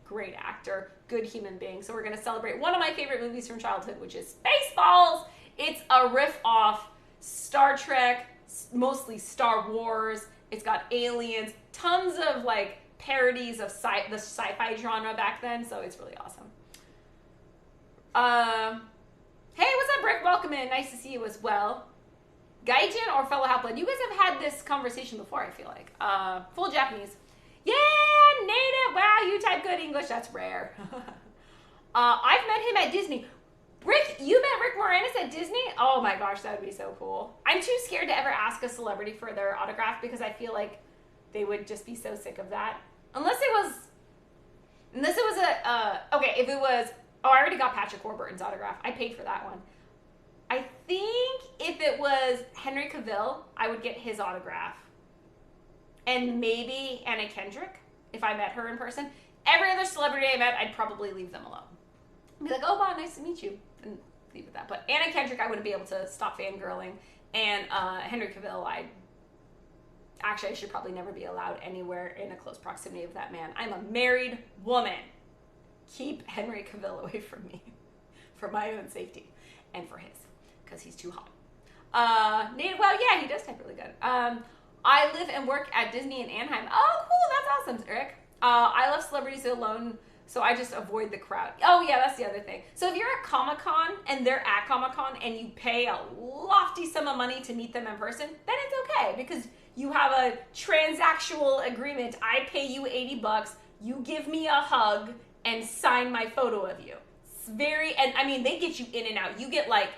great actor, good human being. So we're going to celebrate one of my favorite movies from childhood, which is Spaceballs. It's a riff off Star Trek, mostly Star Wars. It's got aliens, tons of like parodies of the sci-fi genre back then, so it's really awesome. Hey, what's up, Rick? Welcome in. Nice to see you as well. Gaijin or fellow Half-Blood? You guys have had this conversation before, I feel like. Full Japanese. Yeah, native. Wow, you type good English. That's rare. I've met him at Disney. Rick, you met Rick Moranis at Disney? Oh my gosh, that would be so cool. I'm too scared to ever ask a celebrity for their autograph because I feel like they would just be so sick of that. Unless it was okay, if it was, oh, I already got Patrick Warburton's autograph. I paid for that one. I think if it was Henry Cavill, I would get his autograph. And maybe Anna Kendrick, if I met her in person. Every other celebrity I met, I'd probably leave them alone. I'd be like, oh, wow, nice to meet you. And leave it at that. But Anna Kendrick, I wouldn't be able to stop fangirling. And Henry Cavill, I should probably never be allowed anywhere in a close proximity of that man. I'm a married woman. Keep Henry Cavill away from me for my own safety and for his, because he's too hot. Well, yeah, he does type really good. I live and work at Disney in Anaheim. Oh, cool, that's awesome, Eric. I love celebrities alone, so I just avoid the crowd. Oh, yeah, that's the other thing. So if you're at Comic-Con and they're at Comic-Con and you pay a lofty sum of money to meet them in person, then it's okay because you have a transactional agreement. I pay you $80, you give me a hug and sign my photo of you. It's and I mean, they get you in and out. You get like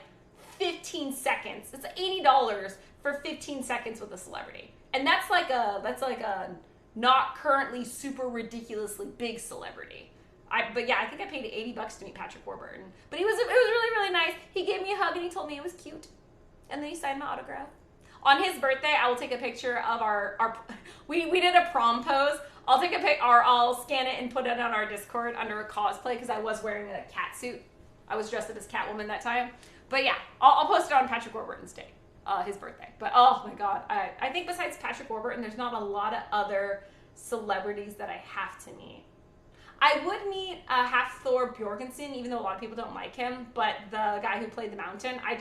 15 seconds. It's $80 for 15 seconds with a celebrity. And that's like a not currently super ridiculously big celebrity. But yeah, I think I paid $80 to meet Patrick Warburton. But it was really, really nice. He gave me a hug and he told me it was cute. And then he signed my autograph. On his birthday, I will take a picture of we did a prom pose. I'll take a pic, or I'll scan it and put it on our Discord under a cosplay because I was wearing a cat suit. I was dressed up as Catwoman that time. But yeah, I'll post it on Patrick Warburton's day, his birthday. But oh my God, I think besides Patrick Warburton, there's not a lot of other celebrities that I have to meet. I would meet Hafthor Bjorgensson, even though a lot of people don't like him. But the guy who played the Mountain, I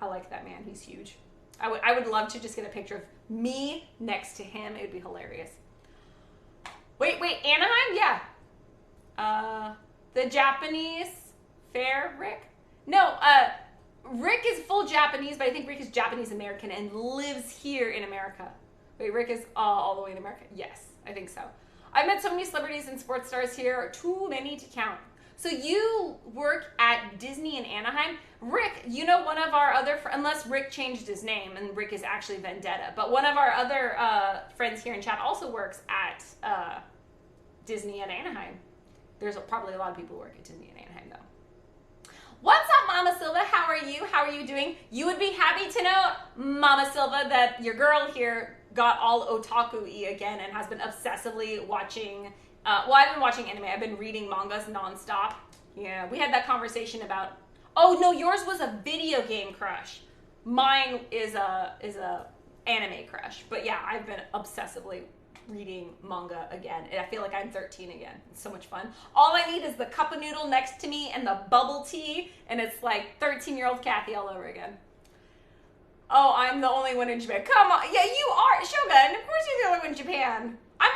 like that man. He's huge. I would love to just get a picture of me next to him. It would be hilarious. Wait, Anaheim? Yeah. The Japanese fair, Rick? No, Rick is full Japanese, but I think Rick is Japanese American and lives here in America. Wait, Rick is all the way in America? Yes, I think so. I've met so many celebrities and sports stars here, too many to count. So you work at Disney in Anaheim. Rick, you know one of our other, unless Rick changed his name and Rick is actually Vendetta, but one of our other friends here in chat also works at Disney at Anaheim. There's probably a lot of people who work at Disney in Anaheim though. What's up, Mama Silva? How are you? How are you doing? You would be happy to know, Mama Silva, that your girl here got all otaku-y again and has been obsessively watching, I've been watching anime. I've been reading mangas nonstop. Yeah, we had that conversation about, oh no, yours was a video game crush. Mine is a anime crush. But yeah, I've been obsessively reading manga again, and I feel like I'm 13 again. It's so much fun. All I need is the cup of noodle next to me and the bubble tea, and it's like 13-year-old Kathy all over again. Oh, I'm the only one in Japan. Come on. Yeah, you are. Shogun, of course you're the only one in Japan. I'm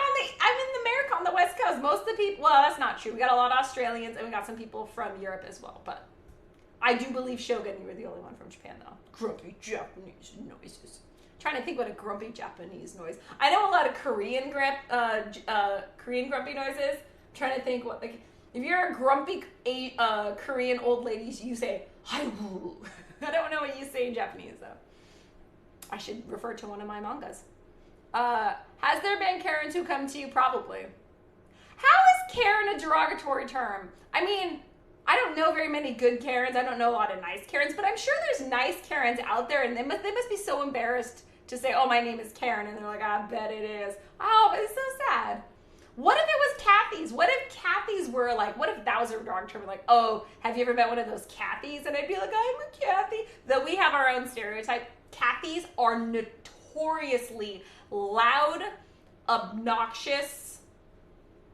in America on the West Coast. Most of the people, well, that's not true. We got a lot of Australians, and we got some people from Europe as well, but I do believe, Shogun, you were the only one from Japan, though. Grumpy Japanese noises. Trying to think what a grumpy Japanese noise. I know a lot of Korean grumpy noises. I'm trying to think what, like, if you're a grumpy Korean old lady, you say "Hi-woo." I don't know what you say in Japanese though. I should refer to one of my mangas. Has there been Karens who come to you? Probably. How is Karen a derogatory term? I mean, I don't know very many good Karens. I don't know a lot of nice Karens, but I'm sure there's nice Karens out there, and they must be so embarrassed to say, oh, my name is Karen, and they're like, I bet it is. Oh, it's so sad. What if it was Kathy's? What if Kathy's were like, what if that was a derogatory term? Like, oh, have you ever met one of those Kathys? And I'd be like, I'm a Kathy. Though we have our own stereotype. Kathys are notoriously loud, obnoxious,